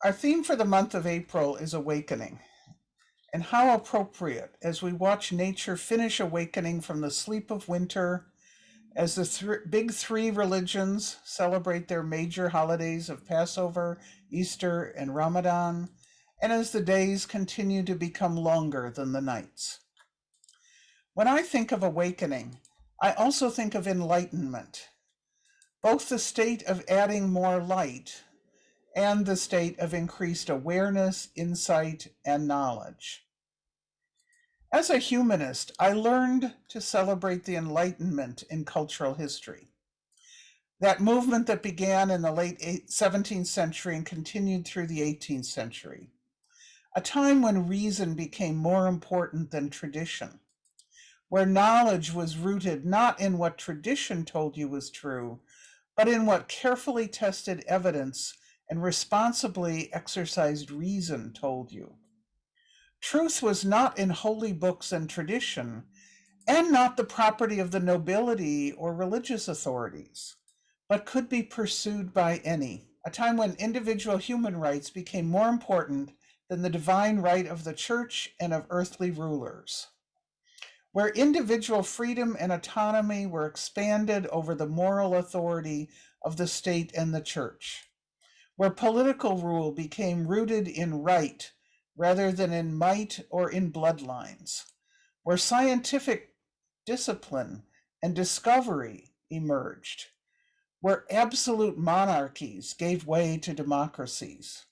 Our theme for the month of April is awakening, and how appropriate as we watch nature finish awakening from the sleep of winter, as the big three religions celebrate their major holidays of Passover, Easter, and Ramadan, and as the days continue to become longer than the nights. When I think of awakening, I also think of enlightenment, both the state of adding more light and the state of increased awareness, insight, and knowledge. As a humanist, I learned to celebrate the Enlightenment in cultural history. That movement that began in the late 17th century and continued through the 18th century. A time when reason became more important than tradition, where knowledge was rooted not in what tradition told you was true, but in what carefully tested evidence and responsibly exercised reason told you. Truth was not in holy books and tradition, and not the property of the nobility or religious authorities, but could be pursued by any. A time when individual human rights became more important than the divine right of the church and of earthly rulers, where individual freedom and autonomy were expanded over the moral authority of the state and the church, where political rule became rooted in right rather than in might or in bloodlines, where scientific discipline and discovery emerged, where absolute monarchies gave way to democracies.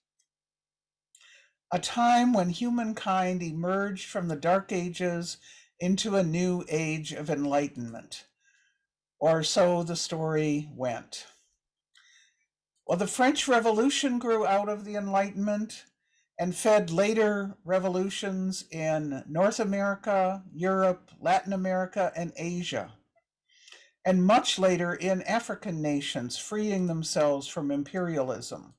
A time when humankind emerged from the Dark Ages into a new age of enlightenment, or so the story went. Well, the French Revolution grew out of the Enlightenment and fed later revolutions in North America, Europe, Latin America, and Asia, and much later in African nations freeing themselves from imperialism.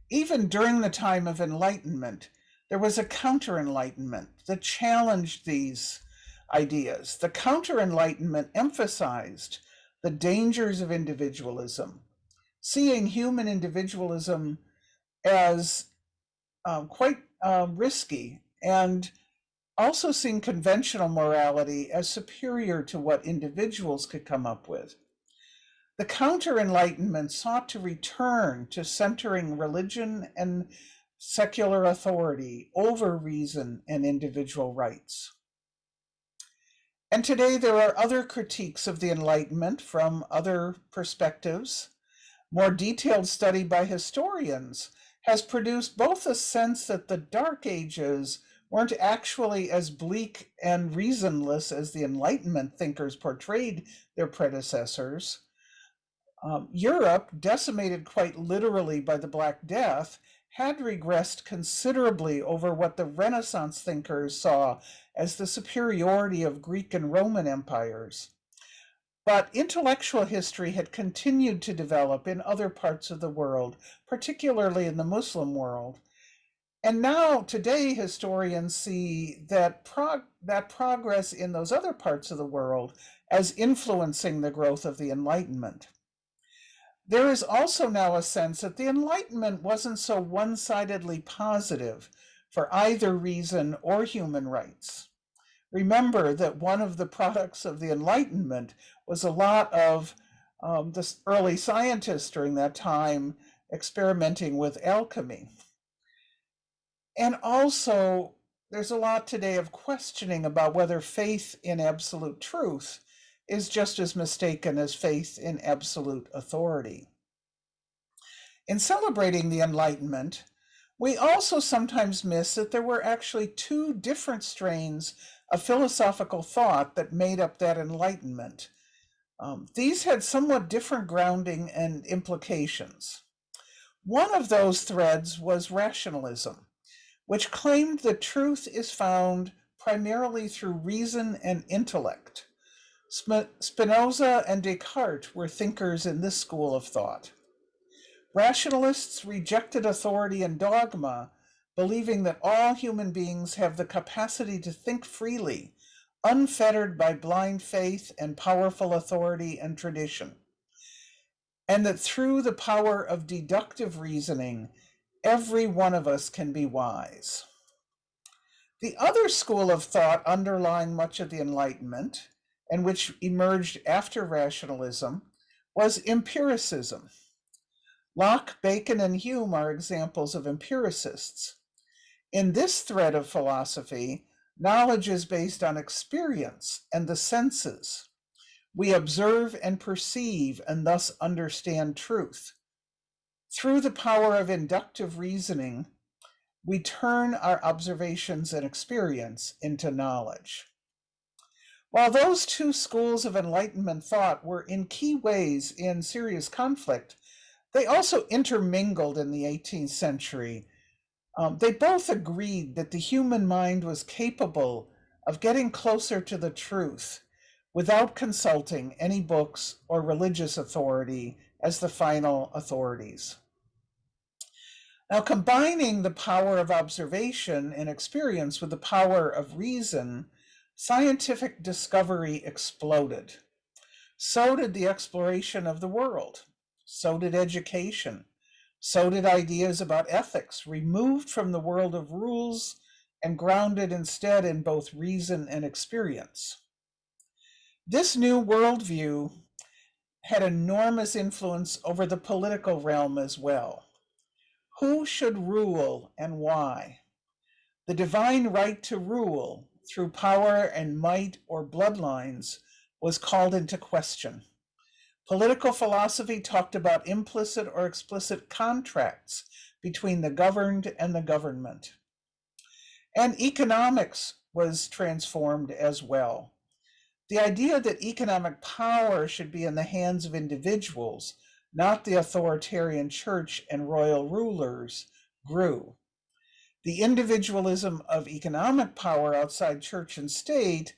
Even during the time of Enlightenment, there was a Counter Enlightenment that challenged these ideas. The Counter Enlightenment emphasized the dangers of individualism, seeing human individualism as quite risky, and also seeing conventional morality as superior to what individuals could come up with. The Counter-Enlightenment sought to return to centering religion and secular authority over reason and individual rights. And today there are other critiques of the Enlightenment from other perspectives. More detailed study by historians has produced both a sense that the Dark Ages weren't actually as bleak and reasonless as the Enlightenment thinkers portrayed their predecessors. Europe, decimated quite literally by the Black Death, had regressed considerably over what the Renaissance thinkers saw as the superiority of Greek and Roman empires. But intellectual history had continued to develop in other parts of the world, particularly in the Muslim world. And now, today, historians see that progress in those other parts of the world as influencing the growth of the Enlightenment. There is also now a sense that the Enlightenment wasn't so one-sidedly positive for either reason or human rights. Remember that one of the products of the Enlightenment was a lot of the early scientists during that time experimenting with alchemy. And also, there's a lot today of questioning about whether faith in absolute truth is just as mistaken as faith in absolute authority. In celebrating the Enlightenment, we also sometimes miss that there were actually two different strains of philosophical thought that made up that Enlightenment. These had somewhat different grounding and implications. One of those threads was rationalism, which claimed that truth is found primarily through reason and intellect. Spinoza and Descartes were thinkers in this school of thought. Rationalists rejected authority and dogma, believing that all human beings have the capacity to think freely, unfettered by blind faith and powerful authority and tradition, and that through the power of deductive reasoning, Every one of us can be wise. The other school of thought underlying much of the Enlightenment, and which emerged after rationalism, was empiricism. Locke, Bacon, and Hume are examples of empiricists. In this thread of philosophy, knowledge is based on experience and the senses. We observe and perceive and thus understand truth. Through the power of inductive reasoning, we turn our observations and experience into knowledge. While those two schools of Enlightenment thought were in key ways in serious conflict, they also intermingled in the 18th century. They both agreed that the human mind was capable of getting closer to the truth without consulting any books or religious authority as the final authorities. Now, combining the power of observation and experience with the power of reason, scientific discovery exploded. So did the exploration of the world. So did education. So did ideas about ethics, removed from the world of rules and grounded instead in both reason and experience. This new worldview had enormous influence over the political realm as well. Who should rule and why? The divine right to rule through power and might or bloodlines was called into question. Political philosophy talked about implicit or explicit contracts between the governed and the government. And economics was transformed as well. The idea that economic power should be in the hands of individuals, not the authoritarian church and royal rulers, grew. The individualism of economic power outside church and state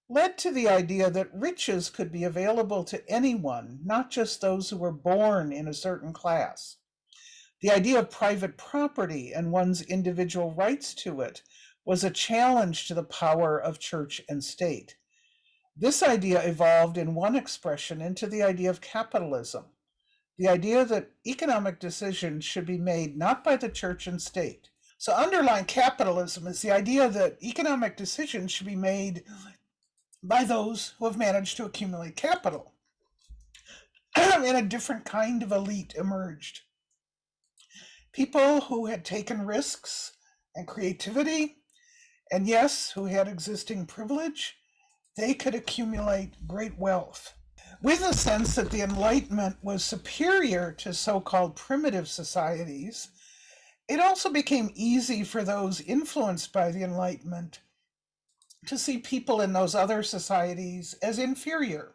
led to the idea that riches could be available to anyone, not just those who were born in a certain class. The idea of private property and one's individual rights to it was a challenge to the power of church and state. This idea evolved in one expression into the idea of capitalism, the idea that economic decisions should be made not by the church and state. So underlying capitalism is the idea that economic decisions should be made by those who have managed to accumulate capital. And a different kind of elite emerged. People who had taken risks and creativity, and yes, who had existing privilege, they could accumulate great wealth. With the sense that the Enlightenment was superior to so-called primitive societies, it also became easy for those influenced by the Enlightenment to see people in those other societies as inferior,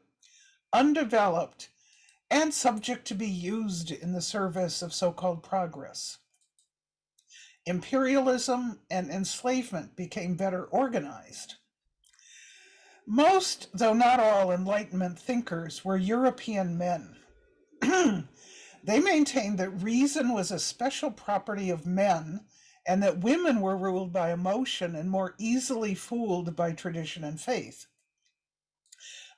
undeveloped, and subject to be used in the service of so-called progress. Imperialism and enslavement became better organized. Most, though not all, Enlightenment thinkers were European men. They maintained that reason was a special property of men and that women were ruled by emotion and more easily fooled by tradition and faith.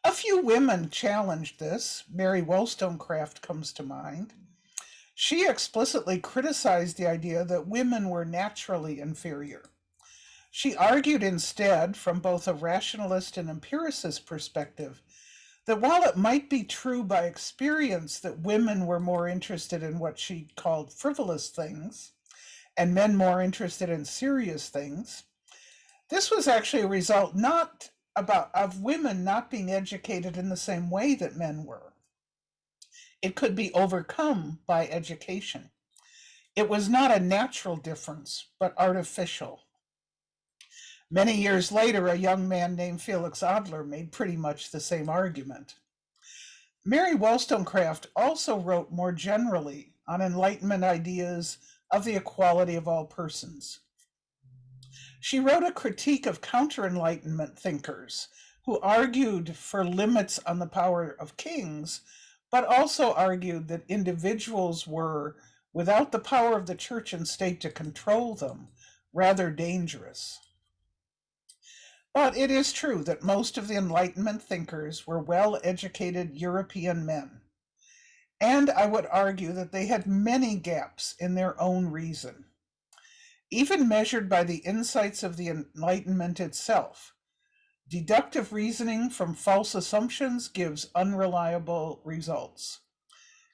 A few women challenged this. Mary Wollstonecraft comes to mind. She explicitly criticized the idea that women were naturally inferior. She argued instead, from both a rationalist and empiricist perspective, that while it might be true by experience that women were more interested in what she called frivolous things, and men more interested in serious things, this was actually a result not of women not being educated in the same way that men were. It could be overcome by education. It was not a natural difference, but artificial. Many years later, a young man named Felix Adler made pretty much the same argument. Mary Wollstonecraft also wrote more generally on Enlightenment ideas of the equality of all persons. She wrote a critique of Counter Enlightenment thinkers who argued for limits on the power of kings, but also argued that individuals were, without the power of the church and state to control them, rather dangerous. But it is true that most of the Enlightenment thinkers were well-educated European men. And I would argue that they had many gaps in their own reason. Even measured by the insights of the Enlightenment itself, deductive reasoning from false assumptions gives unreliable results.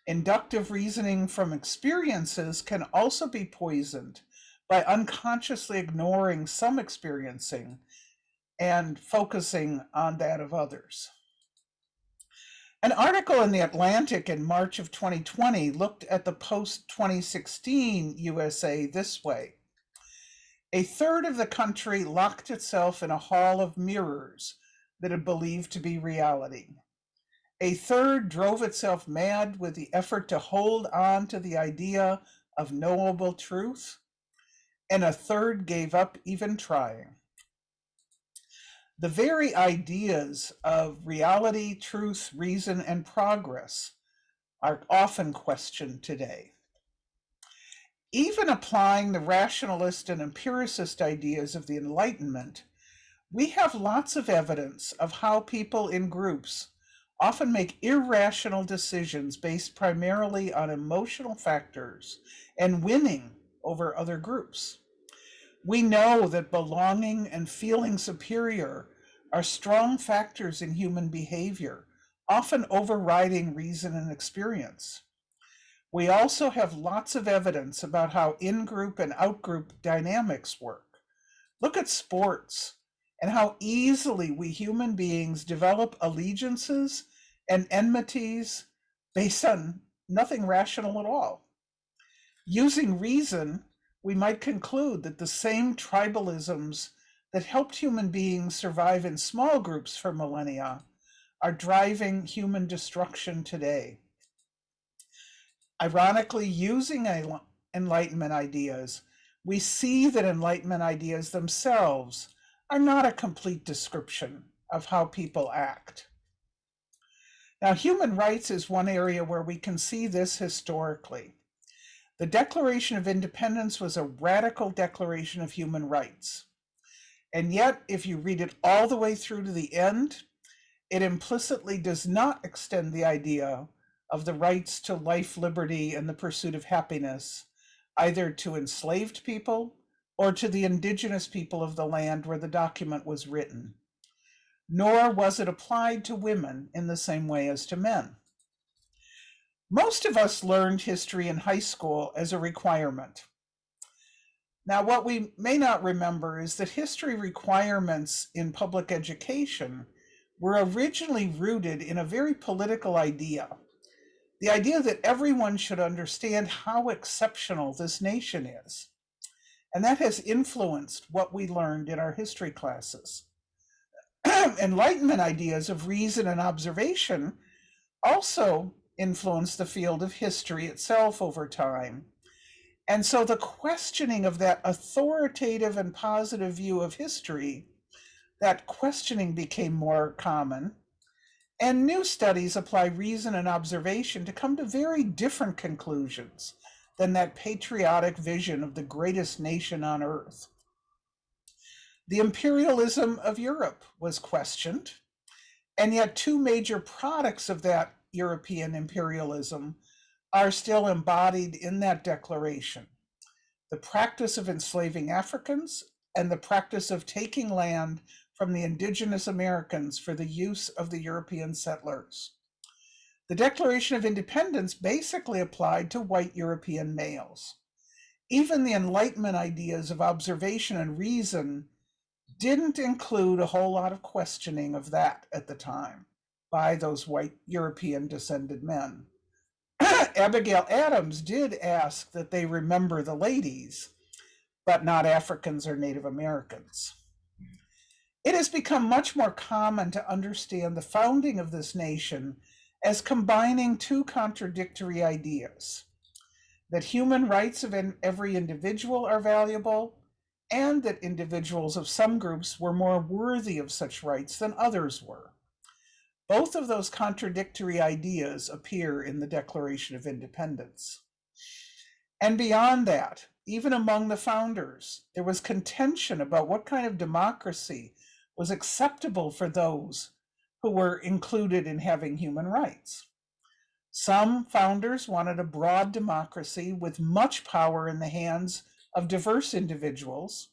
Inductive reasoning from experiences can also be poisoned by unconsciously ignoring some experiencing and focusing on that of others. An article in The Atlantic in March of 2020 looked at the post-2016 USA this way. A third of the country locked itself in a hall of mirrors that it believed to be reality. A third drove itself mad with the effort to hold on to the idea of knowable truth, and a third gave up even trying. The very ideas of reality, truth, reason, and progress are often questioned today. Even applying the rationalist and empiricist ideas of the Enlightenment, we have lots of evidence of how people in groups often make irrational decisions based primarily on emotional factors and winning over other groups. We know that belonging and feeling superior are strong factors in human behavior, often overriding reason and experience. We also have lots of evidence about how in-group and out-group dynamics work. Look at sports and how easily we human beings develop allegiances and enmities based on nothing rational at all. Using reason, we might conclude that the same tribalisms that helped human beings survive in small groups for millennia are driving human destruction today. Ironically, using Enlightenment ideas, we see that Enlightenment ideas themselves are not a complete description of how people act. Now, human rights is one area where we can see this historically. The Declaration of Independence was a radical declaration of human rights. And yet, if you read it all the way through to the end, it implicitly does not extend the idea of the rights to life, liberty, and the pursuit of happiness, either to enslaved people or to the indigenous people of the land where the document was written. Nor was it applied to women in the same way as to men. Most of us learned history in high school as a requirement. Now, what we may not remember is that history requirements in public education were originally rooted in a very political idea. The idea that everyone should understand how exceptional this nation is. And that has influenced what we learned in our history classes. Enlightenment ideas of reason and observation also influenced the field of history itself over time. And so the questioning of that authoritative and positive view of history, that questioning became more common. And new studies apply reason and observation to come to very different conclusions than that patriotic vision of the greatest nation on earth. The imperialism of Europe was questioned, and yet two major products of that European imperialism are still embodied in that declaration: the practice of enslaving Africans and the practice of taking land from the indigenous Americans for the use of the European settlers. The Declaration of Independence basically applied to white European males. Even the Enlightenment ideas of observation and reason didn't include a whole lot of questioning of that at the time by those white European descended men. Abigail Adams did ask that they remember the ladies, but not Africans or Native Americans. It has become much more common to understand the founding of this nation as combining two contradictory ideas: that human rights of every individual are valuable, and that individuals of some groups were more worthy of such rights than others were. Both of those contradictory ideas appear in the Declaration of Independence. And beyond that, even among the founders, there was contention about what kind of democracy was acceptable for those who were included in having human rights. Some founders wanted a broad democracy with much power in the hands of diverse individuals,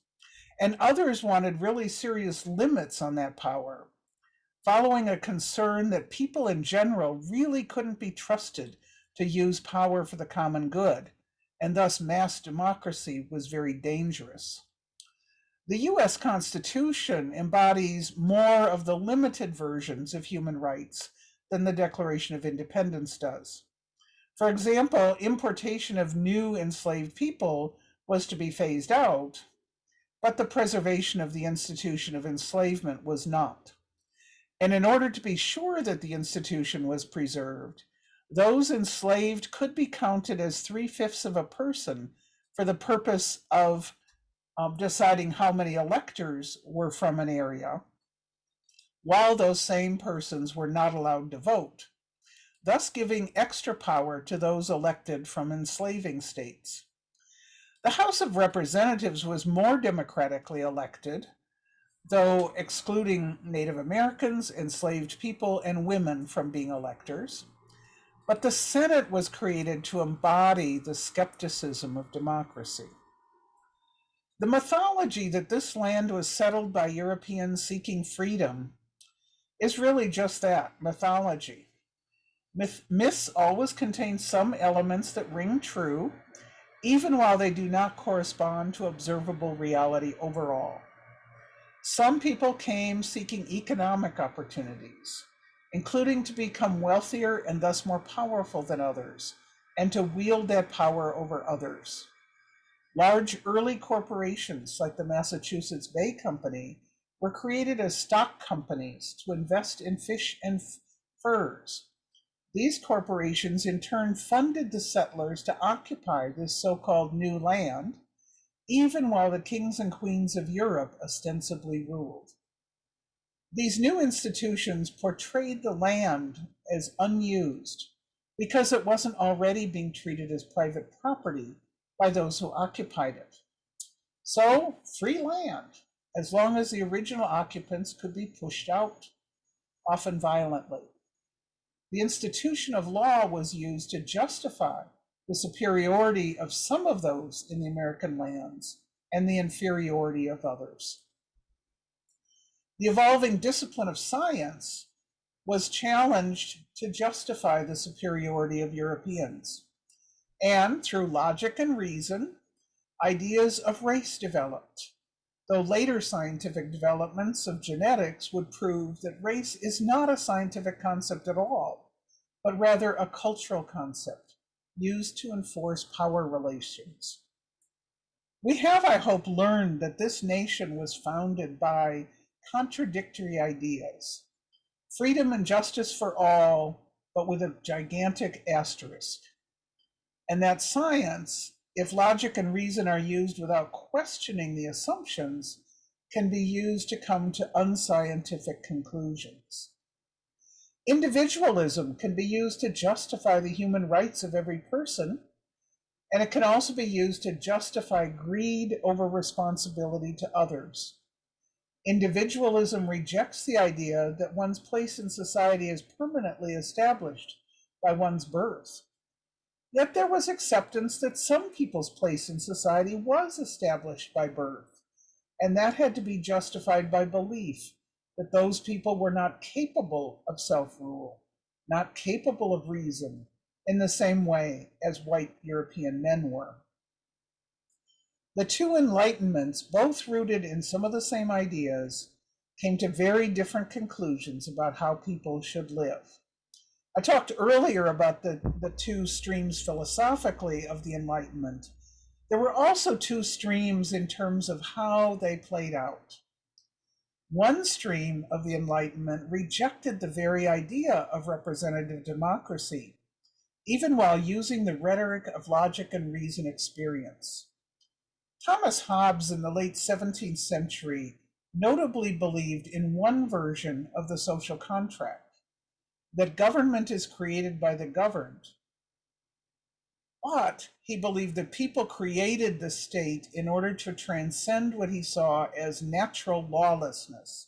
and others wanted really serious limits on that power, following a concern that people in general really couldn't be trusted to use power for the common good, and thus mass democracy was very dangerous. The US Constitution embodies more of the limited versions of human rights than the Declaration of Independence does. For example, importation of new enslaved people was to be phased out, but the preservation of the institution of enslavement was not. And in order to be sure that the institution was preserved, those enslaved could be counted as 3/5 of a person for the purpose of deciding how many electors were from an area, while those same persons were not allowed to vote, thus giving extra power to those elected from enslaving states. The House of Representatives was more democratically elected, though excluding Native Americans, enslaved people, and women from being electors. But the Senate was created to embody the skepticism of democracy. The mythology that this land was settled by Europeans seeking freedom is really just that, mythology. Myths always contain some elements that ring true, even while they do not correspond to observable reality overall. Some people came seeking economic opportunities, including to become wealthier and thus more powerful than others, and to wield that power over others. Large early corporations like the Massachusetts Bay Company were created as stock companies to invest in fish and furs. These corporations in turn funded the settlers to occupy this so-called new land, even while the kings and queens of Europe ostensibly ruled. These new institutions portrayed the land as unused because it wasn't already being treated as private property by those who occupied it. So, free land, as long as the original occupants could be pushed out, often violently. The institution of law was used to justify the superiority of some of those in the American lands and the inferiority of others. The evolving discipline of science was challenged to justify the superiority of Europeans. And through logic and reason, ideas of race developed, though later scientific developments of genetics would prove that race is not a scientific concept at all, but rather a cultural concept used to enforce power relations. We have, I hope, learned that this nation was founded by contradictory ideas: freedom and justice for all, but with a gigantic asterisk. And that science, if logic and reason are used without questioning the assumptions, can be used to come to unscientific conclusions. Individualism can be used to justify the human rights of every person, and it can also be used to justify greed over responsibility to others. Individualism rejects the idea that one's place in society is permanently established by one's birth. Yet there was acceptance that some people's place in society was established by birth, and that had to be justified by belief that those people were not capable of self-rule, not capable of reason, in the same way as white European men were. The two Enlightenments, both rooted in some of the same ideas, came to very different conclusions about how people should live. I talked earlier about the two streams philosophically of the Enlightenment. There were also two streams in terms of how they played out. One stream of the Enlightenment rejected the very idea of representative democracy, even while using the rhetoric of logic and reason experience. Thomas Hobbes in the late 17th century notably believed in one version of the social contract, that government is created by the governed. But he believed that people created the state in order to transcend what he saw as natural lawlessness.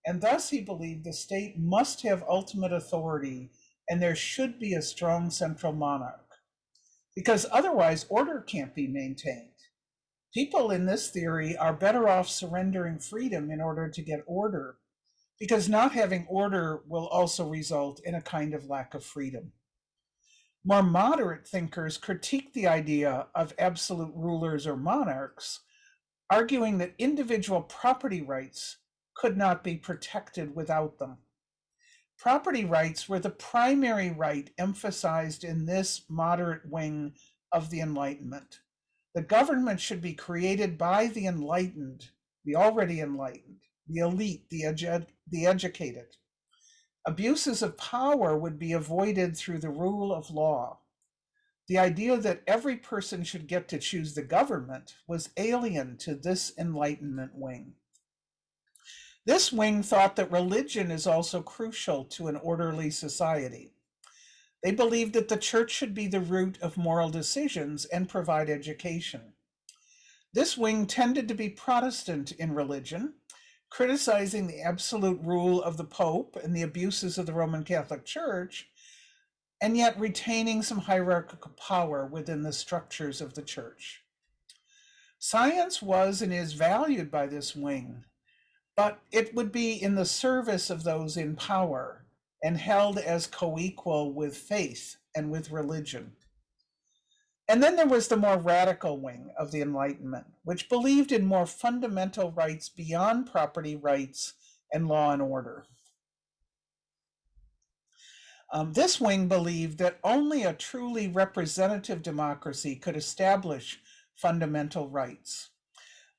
And thus he believed the state must have ultimate authority and there should be a strong central monarch, because otherwise order can't be maintained. People in this theory are better off surrendering freedom in order to get order, because not having order will also result in a kind of lack of freedom. More moderate thinkers critique the idea of absolute rulers or monarchs, arguing that individual property rights could not be protected without them. Property rights were the primary right emphasized in this moderate wing of the Enlightenment. The government should be created by the enlightened, the already enlightened, the elite, the educated. Abuses of power would be avoided through the rule of law. The idea that every person should get to choose the government was alien to this Enlightenment wing. This wing thought that religion is also crucial to an orderly society. They believed that the church should be the root of moral decisions and provide education. This wing tended to be Protestant in religion, criticizing the absolute rule of the Pope and the abuses of the Roman Catholic Church, and yet retaining some hierarchical power within the structures of the church. Science was and is valued by this wing, but it would be in the service of those in power and held as co-equal with faith and with religion. And then there was the more radical wing of the Enlightenment, which believed in more fundamental rights beyond property rights and law and order. This wing believed that only a truly representative democracy could establish fundamental rights.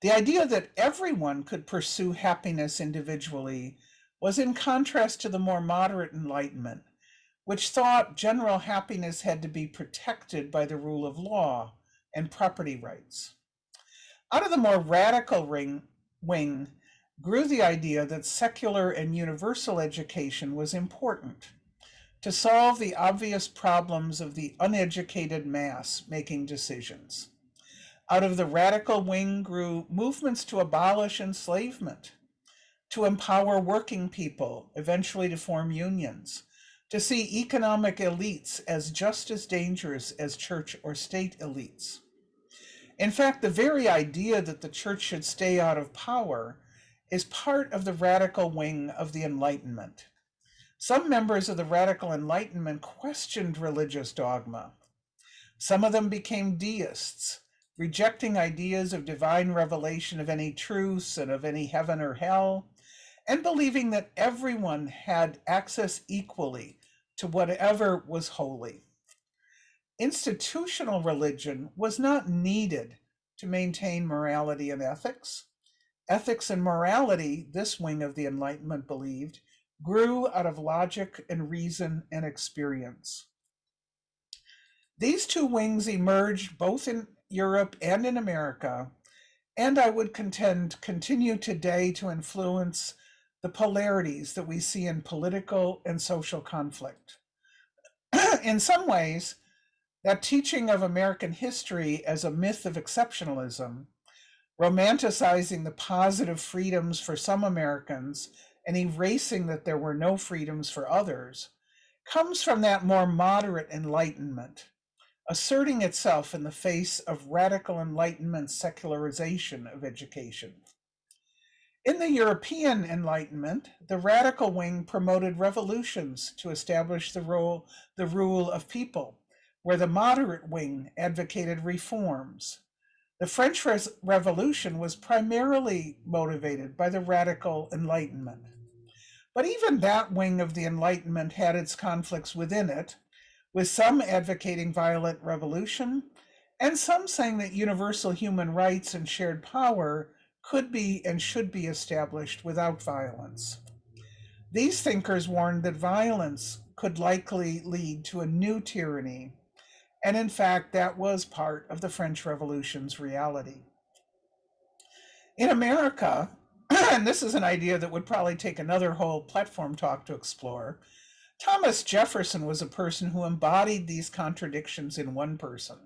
The idea that everyone could pursue happiness individually was in contrast to the more moderate Enlightenment, which thought general happiness had to be protected by the rule of law and property rights. Out of the more radical wing grew the idea that secular and universal education was important to solve the obvious problems of the uneducated mass making decisions. Out of the radical wing grew movements to abolish enslavement, to empower working people, eventually to form unions, to see economic elites as just as dangerous as church or state elites. In fact, the very idea that the church should stay out of power is part of the radical wing of the Enlightenment. Some members of the radical Enlightenment questioned religious dogma. Some of them became deists, rejecting ideas of divine revelation of any truths and of any heaven or hell, and believing that everyone had access equally to whatever was holy. Institutional religion was not needed to maintain morality and ethics. Ethics and morality, this wing of the Enlightenment believed, grew out of logic and reason and experience. These two wings emerged both in Europe and in America, and I would contend continue today to influence the polarities that we see in political and social conflict. In some ways, that teaching of American history as a myth of exceptionalism, romanticizing the positive freedoms for some Americans and erasing that there were no freedoms for others, comes from that more moderate Enlightenment, asserting itself in the face of radical Enlightenment secularization of education. In the European Enlightenment, the radical wing promoted revolutions to establish the rule of people, where the moderate wing advocated reforms. The French Revolution was primarily motivated by the radical Enlightenment. But even that wing of the Enlightenment had its conflicts within it, with some advocating violent revolution, and some saying that universal human rights and shared power could be and should be established without violence. These thinkers warned that violence could likely lead to a new tyranny, and in fact, that was part of the French Revolution's reality. In America, and this is an idea that would probably take another whole platform talk to explore, Thomas Jefferson was a person who embodied these contradictions in one person.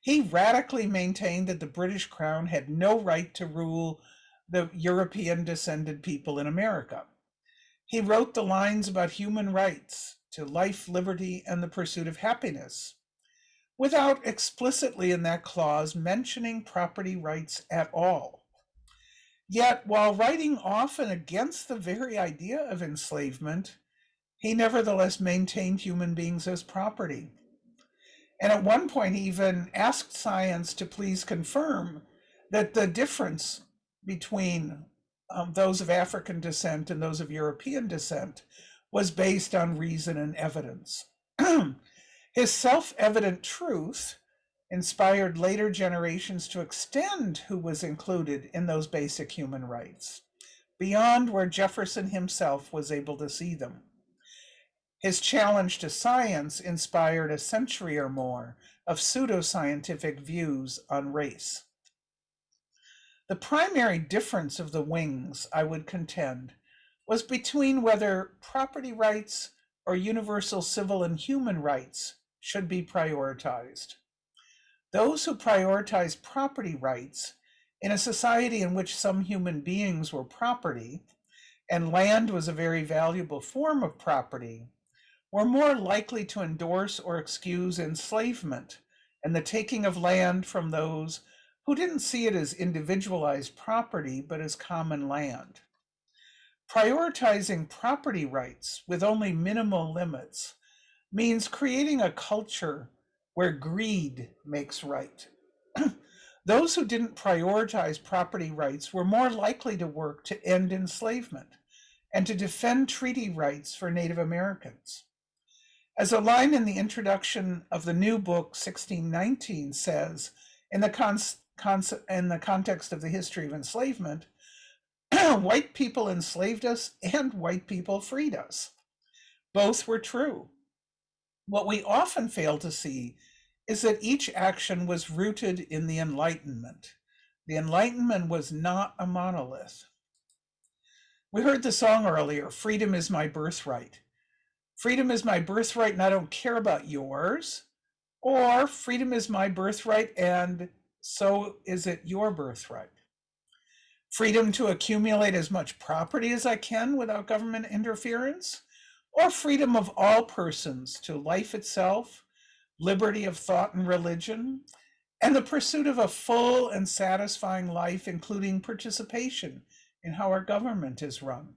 He radically maintained that the British Crown had no right to rule the European descended people in America. He wrote the lines about human rights to life, liberty, and the pursuit of happiness, without explicitly in that clause mentioning property rights at all. Yet, while writing often against the very idea of enslavement, he nevertheless maintained human beings as property. And at one point, he even asked science to please confirm that the difference between those of African descent and those of European descent was based on reason and evidence. His self-evident truth inspired later generations to extend who was included in those basic human rights, beyond where Jefferson himself was able to see them. His challenge to science inspired a century or more of pseudo-scientific views on race. The primary difference of the wings, I would contend, was between whether property rights or universal civil and human rights should be prioritized. Those who prioritized property rights in a society in which some human beings were property, and land was a very valuable form of property, were more likely to endorse or excuse enslavement and the taking of land from those who didn't see it as individualized property, but as common land. Prioritizing property rights with only minimal limits means creating a culture where greed makes right. Those who didn't prioritize property rights were more likely to work to end enslavement and to defend treaty rights for Native Americans. As a line in the introduction of the new book, 1619, says, in the context of the history of enslavement, white people enslaved us and white people freed us. Both were true. What we often fail to see is that each action was rooted in the Enlightenment. The Enlightenment was not a monolith. We heard the song earlier, "Freedom is my birthright." Freedom is my birthright and I don't care about yours. Or freedom is my birthright and so is it your birthright. Freedom to accumulate as much property as I can without government interference, or freedom of all persons to life itself, liberty of thought and religion, and the pursuit of a full and satisfying life, including participation in how our government is run.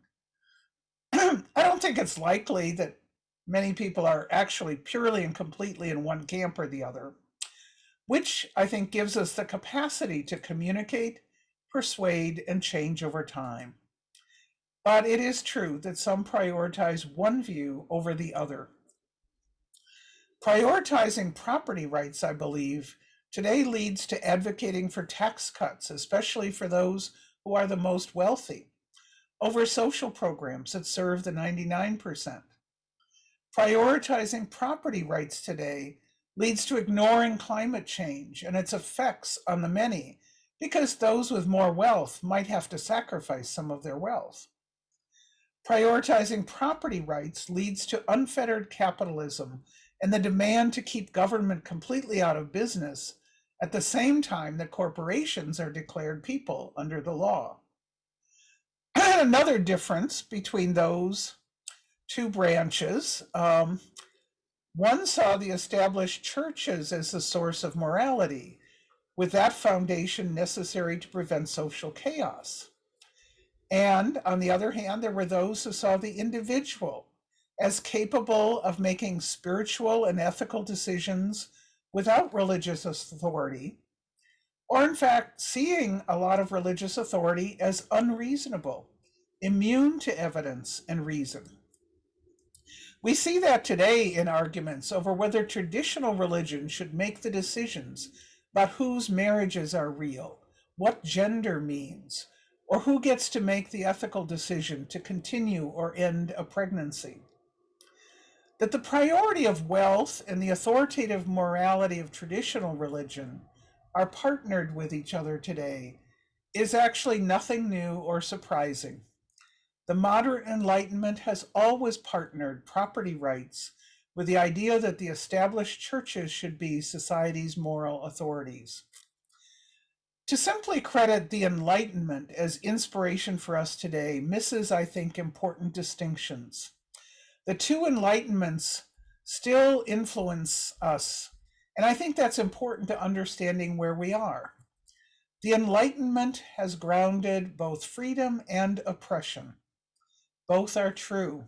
I don't think it's likely that many people are actually purely and completely in one camp or the other, which I think gives us the capacity to communicate, persuade, and change over time. But it is true that some prioritize one view over the other. Prioritizing property rights, I believe, today leads to advocating for tax cuts, especially for those who are the most wealthy, over social programs that serve the 99%. Prioritizing property rights today leads to ignoring climate change and its effects on the many, because those with more wealth might have to sacrifice some of their wealth. Prioritizing property rights leads to unfettered capitalism and the demand to keep government completely out of business at the same time that corporations are declared people under the law. Another difference between those two branches, one saw the established churches as the source of morality, with that foundation necessary to prevent social chaos. And on the other hand, there were those who saw the individual as capable of making spiritual and ethical decisions without religious authority, or in fact, seeing a lot of religious authority as unreasonable, immune to evidence and reason. We see that today in arguments over whether traditional religion should make the decisions about whose marriages are real, what gender means, or who gets to make the ethical decision to continue or end a pregnancy. That the priority of wealth and the authoritative morality of traditional religion are partnered with each other today is actually nothing new or surprising. The modern Enlightenment has always partnered property rights with the idea that the established churches should be society's moral authorities. To simply credit the Enlightenment as inspiration for us today misses, I think, important distinctions. The two enlightenments still influence us, and I think that's important to understanding where we are. The Enlightenment has grounded both freedom and oppression. Both are true.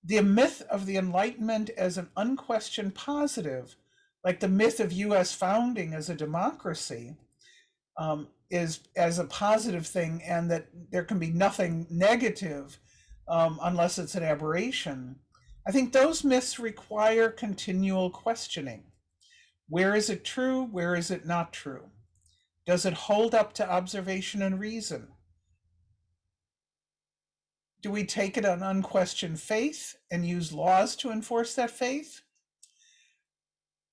The myth of the Enlightenment as an unquestioned positive, like the myth of US founding as a democracy, is as a positive thing, and that there can be nothing negative unless it's an aberration. I think those myths require continual questioning. Where is it true? Where is it not true? Does it hold up to observation and reason? Do we take it on unquestioned faith and use laws to enforce that faith?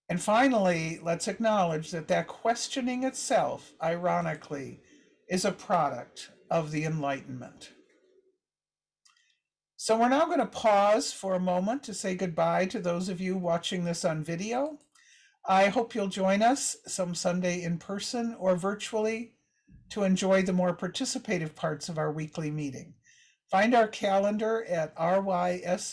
And finally, let's acknowledge that that questioning itself, ironically, is a product of the Enlightenment. So we're now going to pause for a moment to say goodbye to those of you watching this on video. I hope you'll join us some Sunday in person or virtually to enjoy the more participative parts of our weekly meeting. Find our calendar at rysec.org.